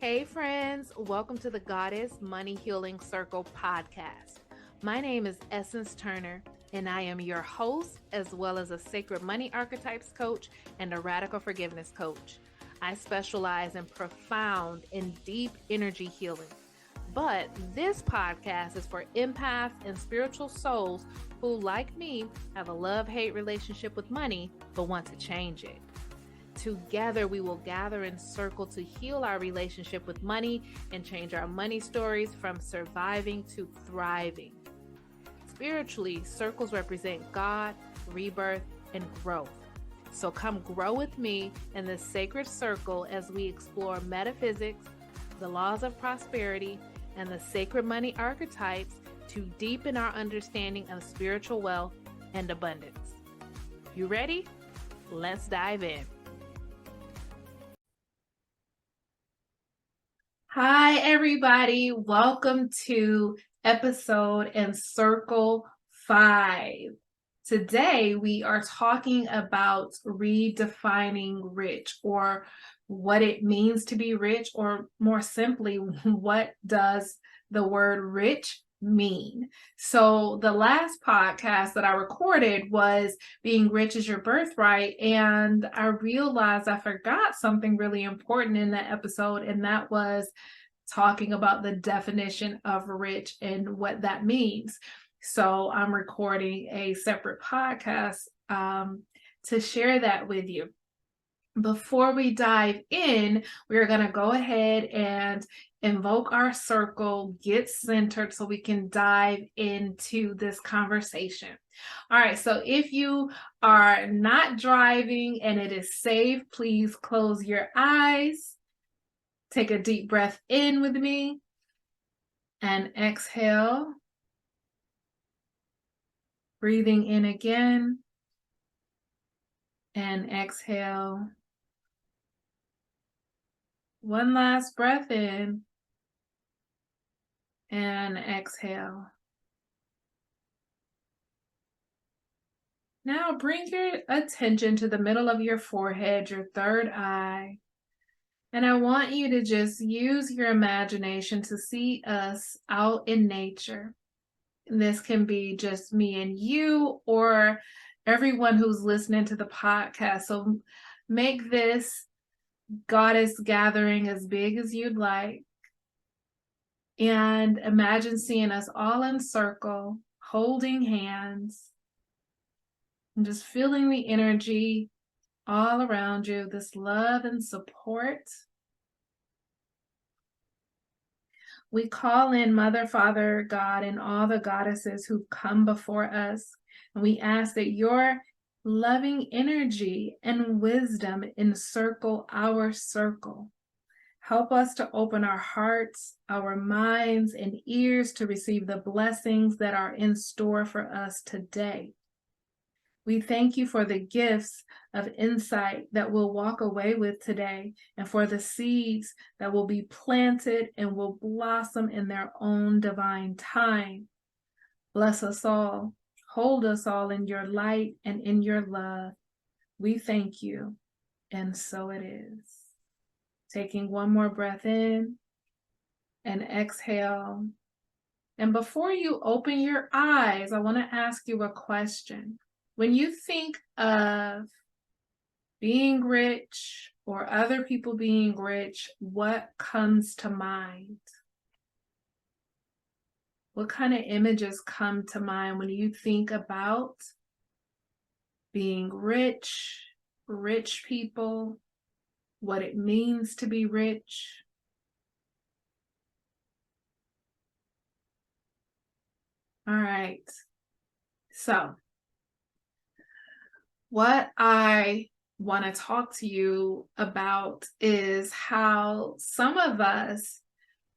Hey friends, welcome to the Goddess Money Healing Circle podcast. My name is Essence Turner, and I am your host, as well as a sacred money archetypes coach and a radical forgiveness coach. I specialize in profound and deep energy healing. But this podcast is for empaths and spiritual souls who, like me, have a love-hate relationship with money, but want to change it. Together, we will gather in circle to heal our relationship with money and change our money stories from surviving to thriving. Spiritually, circles represent God, rebirth, and growth. So come grow with me in this sacred circle as we explore metaphysics, the laws of prosperity, and the sacred money archetypes to deepen our understanding of spiritual wealth and abundance. You ready? Let's dive in. Hi, everybody. Welcome to episode and circle 5. Today, we are talking about redefining rich, or what it means to be rich, or more simply, what does the word rich mean? So the last podcast that I recorded was being rich is your birthright, and I realized I forgot something really important in that episode, and that was talking about the definition of rich and what that means. So I'm recording a separate podcast to share that with you. Before we dive in, we're going to go ahead and invoke our circle, get centered so we can dive into this conversation. All right, so if you are not driving and it is safe, please close your eyes. Take a deep breath in with me and exhale. Breathing in again and exhale. One last breath in and exhale. Now bring your attention to the middle of your forehead, your third eye. And I want you to just use your imagination to see us out in nature. And this can be just me and you, or everyone who's listening to the podcast. So make this goddess gathering as big as you'd like. And imagine seeing us all in circle, holding hands, and just feeling the energy all around you, this love and support. We call in Mother, Father, God, and all the goddesses who've come before us. And we ask that your loving energy and wisdom encircle our circle. Help us to open our hearts, our minds, and ears to receive the blessings that are in store for us today. We thank you for the gifts of insight that we'll walk away with today, and for the seeds that will be planted and will blossom in their own divine time. Bless us all. Hold us all in your light and in your love. We thank you, and so it is. Taking one more breath in and exhale. And before you open your eyes, I want to ask you a question. When you think of being rich or other people being rich, what comes to mind? What kind of images come to mind when you think about being rich, rich people, what it means to be rich? All right. So, what I want to talk to you about is how some of us,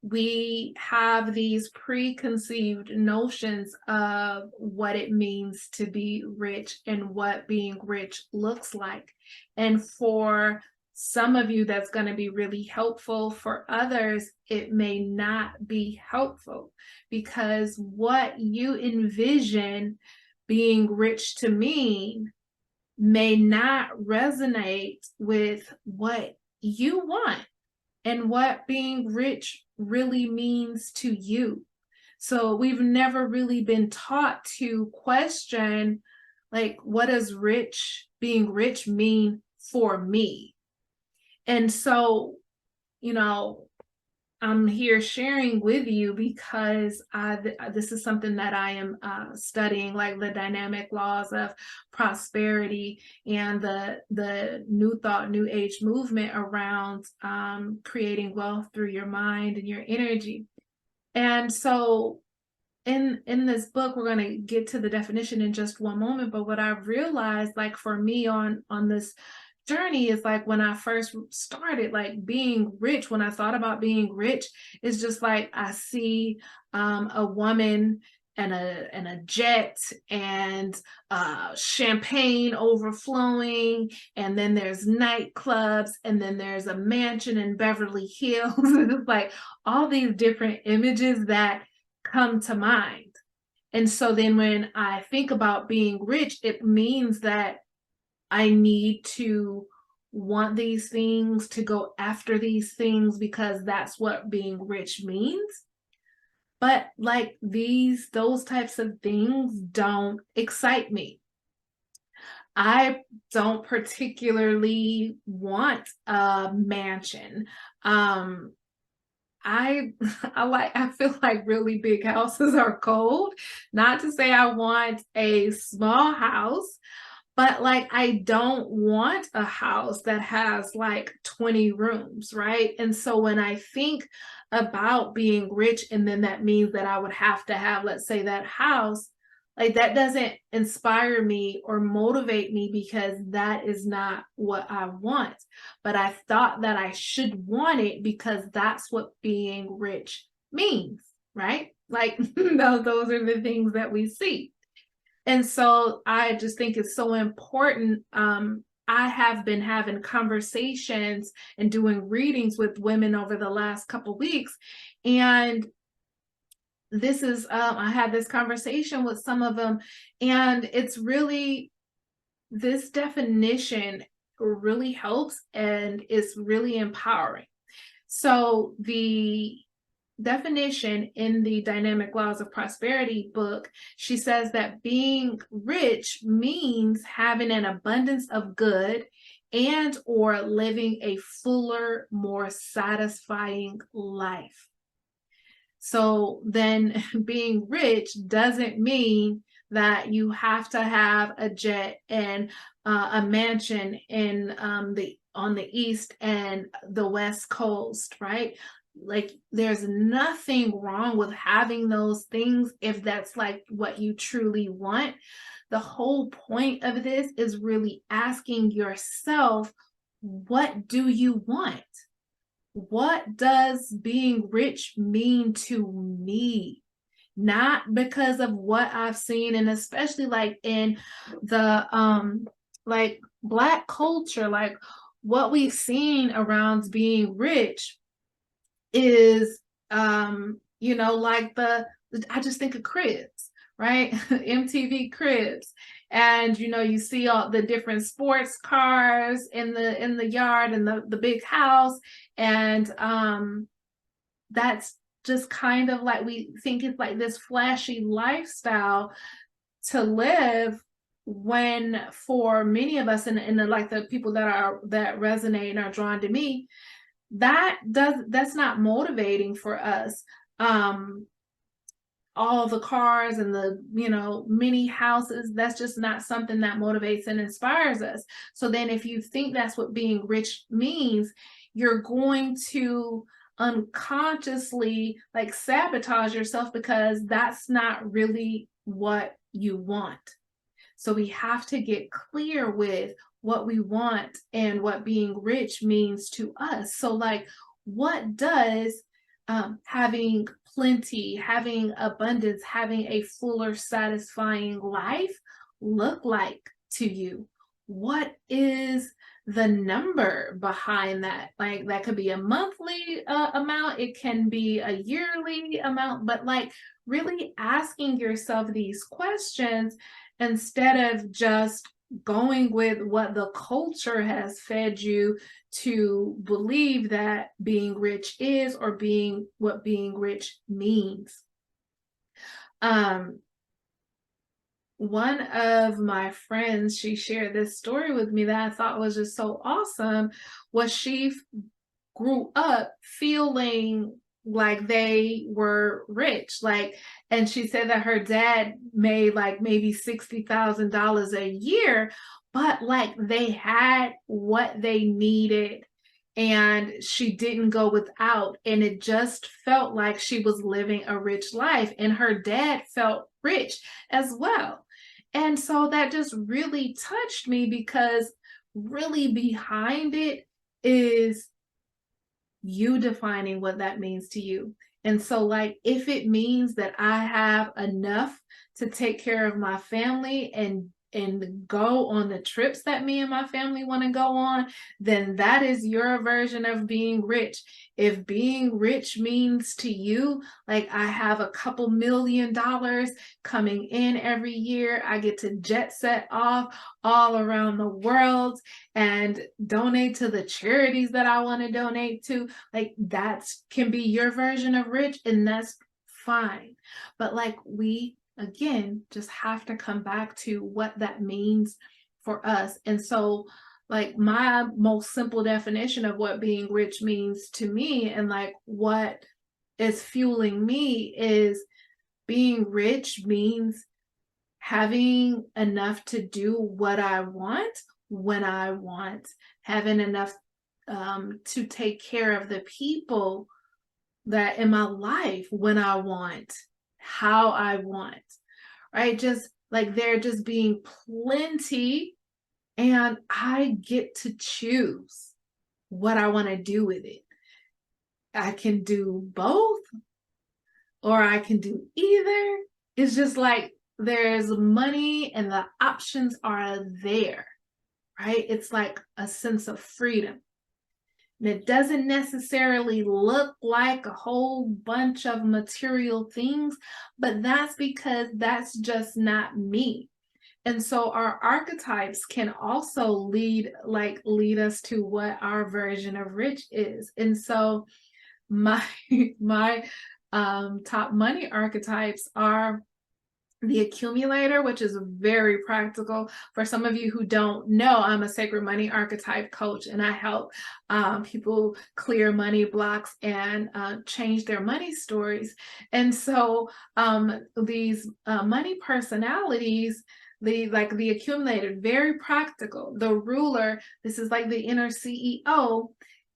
we have these preconceived notions of what it means to be rich and what being rich looks like. And for some of you, that's going to be really helpful. For others, it may not be helpful, because what you envision being rich to mean may not resonate with what you want. and what being rich really means to you. So we've never really been taught to question, like, what does being rich mean for me? And so, you know, I'm here sharing with you because this is something that I am studying, like the dynamic laws of prosperity and the New Thought, New Age movement around creating wealth through your mind and your energy. And so in this book, we're going to get to the definition in just one moment, but what I've realized, like for me on this journey, is like when I first started, like being rich, when I thought about being rich, it's just like I see a woman and a jet and champagne overflowing, and then there's nightclubs, and then there's a mansion in Beverly Hills. It's like all these different images that come to mind. And so then when I think about being rich, it means that I need to want these things, to go after these things, because that's what being rich means. But like those types of things don't excite me. I don't particularly want a mansion. I I feel like really big houses are cold. Not to say I want a small house, but like I don't want a house that has like 20 rooms, right? And so when I think about being rich, and then that means that I would have to have, let's say, that house, like that doesn't inspire me or motivate me, because that is not what I want. But I thought that I should want it because that's what being rich means, right? Like those are the things that we see. And so I just think it's so important. I have been having conversations and doing readings with women over the last couple weeks. And this is, I had this conversation with some of them, and it's really, this definition really helps and it's really empowering. So the definition in the Dynamic Laws of Prosperity book, she says that being rich means having an abundance of good and or living a fuller, more satisfying life. So then being rich doesn't mean that you have to have a jet and a mansion in on the east and the west coast, right? Like there's nothing wrong with having those things if that's like what you truly want. The whole point of this is really asking yourself, what do you want? What does being rich mean to me? Not because of what I've seen, and especially like in the like Black culture, like what we've seen around being rich is like I just think of Cribs, right? MTV Cribs. And you see all the different sports cars in the yard, and the big house. And that's just kind of like, we think it's like this flashy lifestyle to live, when for many of us, and like the people that resonate and are drawn to me, that's not motivating for us. All the cars and the many houses, that's just not something that motivates and inspires us. So then if you think that's what being rich means, you're going to unconsciously like sabotage yourself, because that's not really what you want. So we have to get clear with what we want and what being rich means to us. So like, what does having plenty, having abundance, having a fuller, satisfying life look like to you? What is the number behind that? Like that could be a monthly amount, it can be a yearly amount, but like really asking yourself these questions instead of just going with what the culture has fed you to believe that being rich is, or being what being rich means. One of my friends, she shared this story with me that I thought was just so awesome. Was she grew up feeling like they were rich, like, and she said that her dad made like maybe $60,000 a year, but like they had what they needed and she didn't go without, and it just felt like she was living a rich life, and her dad felt rich as well. And so that just really touched me, because really behind it is you defining what that means to you. And so, like, if it means that I have enough to take care of my family and go on the trips that me and my family want to go on, then that is your version of being rich. If being rich means to you, like, I have a couple $1,000,000 coming in every year, I get to jet set off all around the world and donate to the charities that I want to donate to, like, that can be your version of rich, and that's fine. But like, we again just have to come back to what that means for us. And so, like, my most simple definition of what being rich means to me, and like what is fueling me, is being rich means having enough to do what I want when I want, having enough to take care of the people that in my life when I want, how I want, right? Just like there just being plenty, and I get to choose what I want to do with it. I can do both, or I can do either. It's just like there's money and the options are there, right? It's like a sense of freedom. And it doesn't necessarily look like a whole bunch of material things, but that's because that's just not me. And so our archetypes can also lead us to what our version of rich is. And so my my top money archetypes are the accumulator, which is very practical. For some of you who don't know, I'm a sacred money archetype coach, and I help people clear money blocks and change their money stories. And so these money personalities, the accumulator, very practical. The ruler, this is like the inner CEO.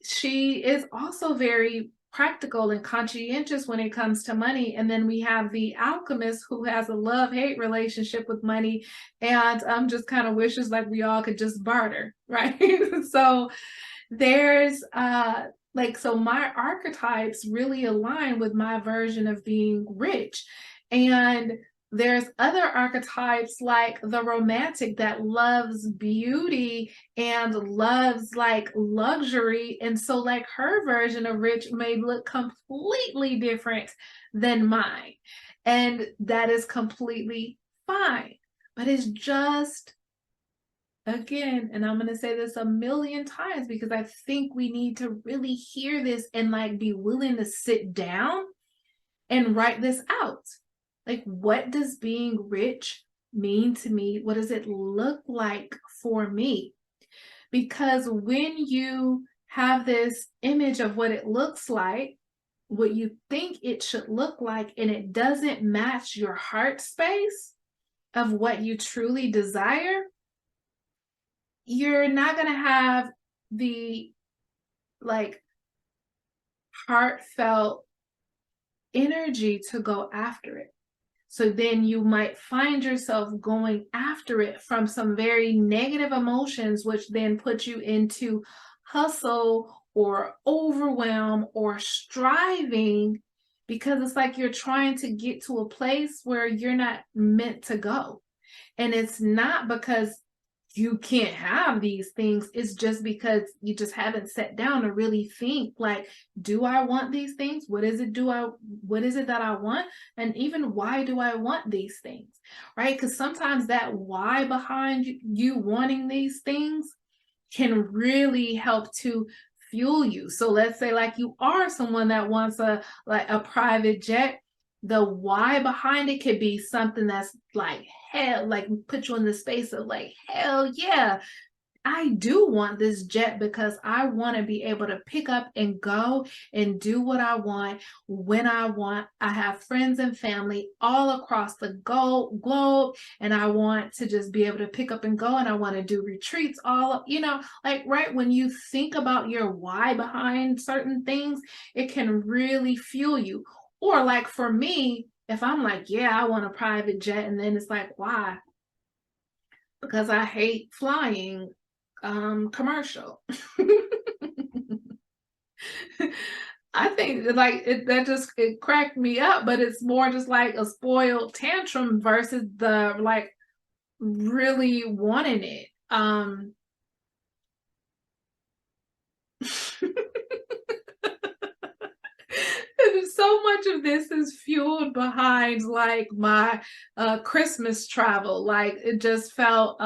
She is also very practical and conscientious when it comes to money. And then we have the alchemist, who has a love-hate relationship with money, and just kind of wishes like we all could just barter, right? So there's so my archetypes really align with my version of being rich. And there's other archetypes, like the romantic, that loves beauty and loves like luxury. And so like her version of rich may look completely different than mine. And that is completely fine. But it's just, again, and I'm going to say this a million times because I think we need to really hear this and like be willing to sit down and write this out. Like, what does being rich mean to me? What does it look like for me? Because when you have this image of what it looks like, what you think it should look like, and it doesn't match your heart space of what you truly desire, you're not going to have the like heartfelt energy to go after it. So then you might find yourself going after it from some very negative emotions, which then put you into hustle or overwhelm or striving, because it's like you're trying to get to a place where you're not meant to go. And it's not because you can't have these things. It's just because you just haven't sat down to really think, like, do I want these things? What is it that I want? And even why do I want these things? Right? Because sometimes that why behind you wanting these things can really help to fuel you. So let's say like you are someone that wants a private jet. The why behind it could be something that's like hell, like put you in the space of like, hell yeah, I do want this jet because I want to be able to pick up and go and do what I want when I want. I have friends and family all across the globe, and I want to just be able to pick up and go, and I want to do retreats all, like right when you think about your why behind certain things, it can really fuel you. Or like for me, if I'm like, yeah, I want a private jet, and then it's like, why? Because I hate flying commercial. I think like it cracked me up, but it's more just like a spoiled tantrum versus the like really wanting it. So much of this is fueled behind like my Christmas travel. Like it just felt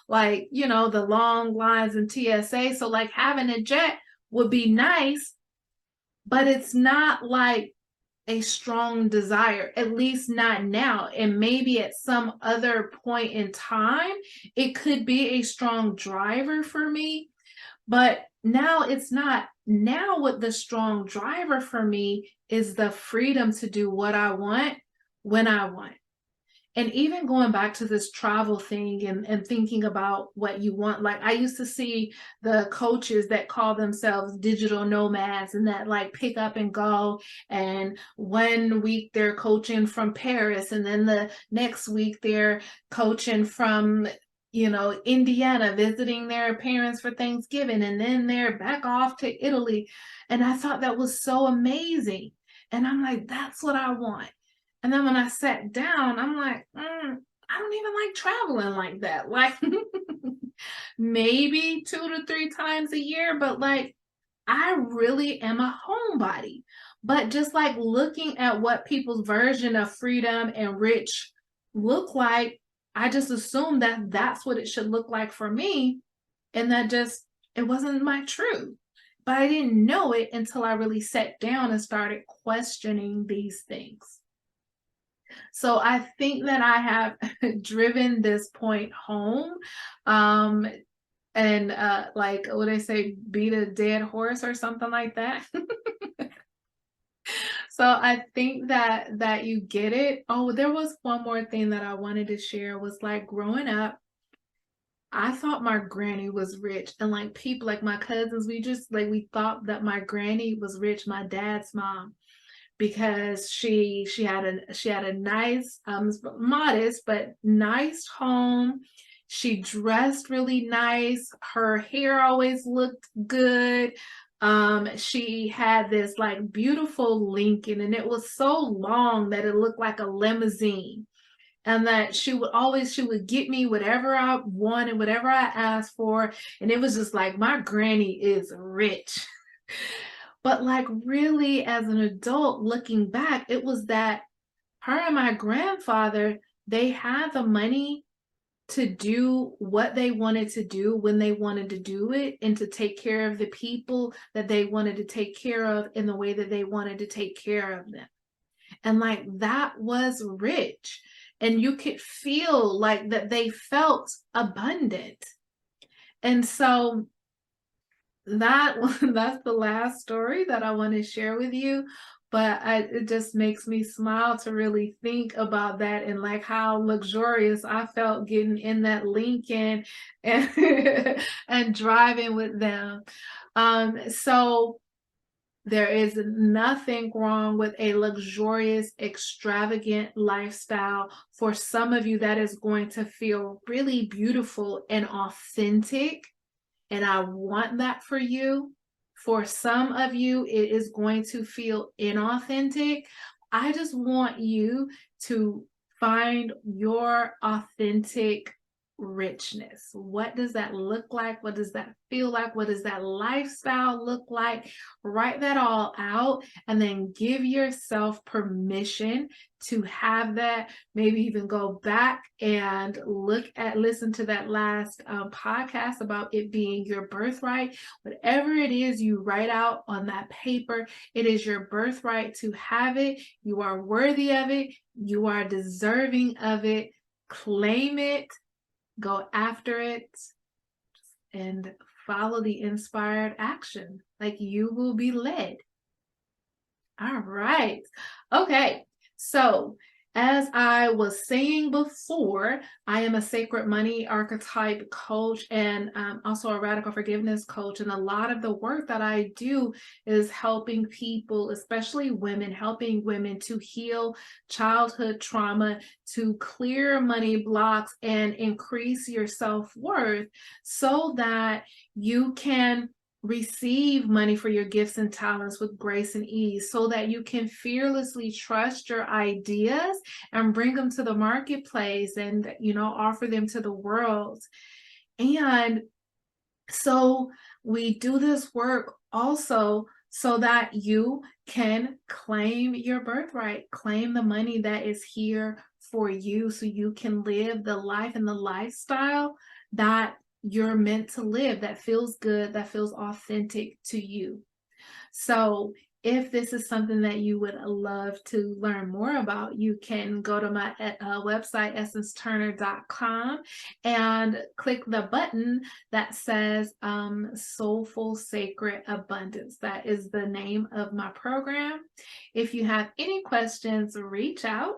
like, the long lines in TSA. So like having a jet would be nice, but it's not like a strong desire, at least not now. And maybe at some other point in time, it could be a strong driver for me. But now it's not. Now, what the strong driver for me is the freedom to do what I want when I want. And even going back to this travel thing and thinking about what you want, like I used to see the coaches that call themselves digital nomads and that like pick up and go. And 1 week they're coaching from Paris, and then the next week they're coaching from Indiana, visiting their parents for Thanksgiving, and then they're back off to Italy. And I thought that was so amazing. And I'm like, that's what I want. And then when I sat down, I'm like, I don't even like traveling like that. Like maybe 2 to 3 times a year, but like I really am a homebody. But just like looking at what people's version of freedom and rich look like, I just assumed that that's what it should look like for me. And it wasn't my truth. But I didn't know it until I really sat down and started questioning these things. So I think that I have driven this point home. And like what they say, beat a dead horse or something like that. So I think that you get it. Oh, there was one more thing that I wanted to share was like growing up, I thought my granny was rich, and like people like my cousins, we thought that my granny was rich, my dad's mom, because she had a nice modest but nice home. She dressed really nice. Her hair always looked good. She had this like beautiful Lincoln, and it was so long that it looked like a limousine. And that she would get me whatever I wanted, whatever I asked for. And it was just like, my granny is rich. But like really as an adult looking back, it was that her and my grandfather, they had the money to do what they wanted to do when they wanted to do it, and to take care of the people that they wanted to take care of in the way that they wanted to take care of them. And like that was rich. And you could feel like that they felt abundant. And so that's the last story that I want to share with you. But it just makes me smile to really think about that, and like how luxurious I felt getting in that Lincoln and and driving with them. So there is nothing wrong with a luxurious, extravagant lifestyle. For some of you, that is going to feel really beautiful and authentic. And I want that for you. For some of you, it is going to feel inauthentic. I just want you to find your authentic richness. What does that look like? What does that feel like? What does that lifestyle look like? Write that all out and then give yourself permission to have that. Maybe even go back and listen to that last podcast about it being your birthright. Whatever it is you write out on that paper, it is your birthright to have it. You are worthy of it. You are deserving of it. Claim it. Go after it and follow the inspired action. Like, you will be led. All right. Okay. So, as I was saying before, I am a sacred money archetype coach and also a radical forgiveness coach. And a lot of the work that I do is helping people, especially women, helping women to heal childhood trauma, to clear money blocks and increase your self-worth so that you can receive money for your gifts and talents with grace and ease, so that you can fearlessly trust your ideas and bring them to the marketplace and, offer them to the world. And so we do this work also so that you can claim your birthright, claim the money that is here for you, so you can live the life and the lifestyle that you're meant to live, that feels good, that feels authentic to you. So if this is something that you would love to learn more about, you can go to my website, essenceturner.com, and click the button that says Soulful Sacred Abundance. That is the name of my program. If you have any questions, reach out.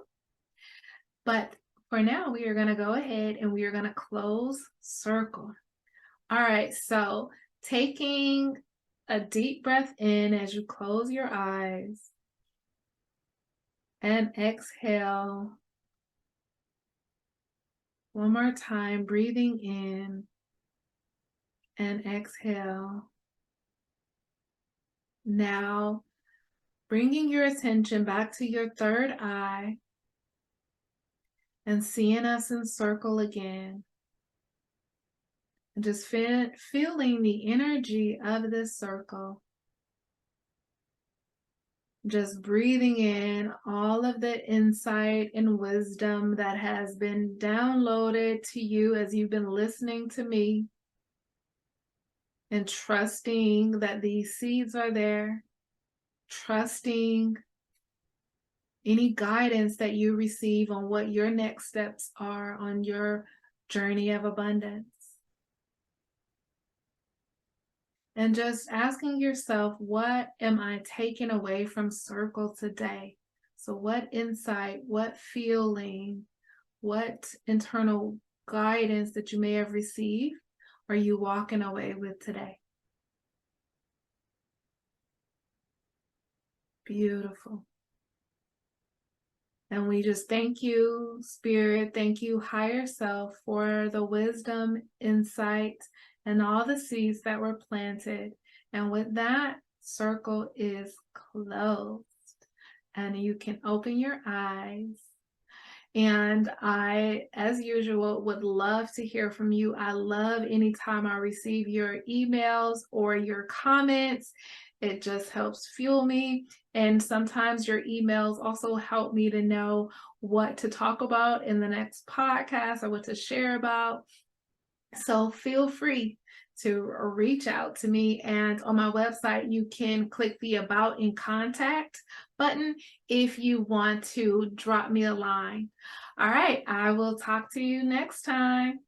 But for now, we are going to go ahead and we are going to close circle. All right, so taking a deep breath in as you close your eyes and exhale. One more time, breathing in and exhale. Now, bringing your attention back to your third eye and seeing us in circle again. And just feeling the energy of this circle. Just breathing in all of the insight and wisdom that has been downloaded to you as you've been listening to me. And trusting that these seeds are there. Trusting any guidance that you receive on what your next steps are on your journey of abundance. And just asking yourself, what am I taking away from circle today? So what insight, what feeling, what internal guidance that you may have received are you walking away with today? Beautiful. And we just thank you, Spirit, thank you, Higher Self, for the wisdom, insight, and all the seeds that were planted. And with that, circle is closed. And you can open your eyes. And I, as usual, would love to hear from you. I love anytime I receive your emails or your comments. It just helps fuel me. And sometimes your emails also help me to know what to talk about in the next podcast or what to share about. So feel free to reach out to me. And on my website, you can click the About and Contact button if you want to drop me a line. All right, I will talk to you next time.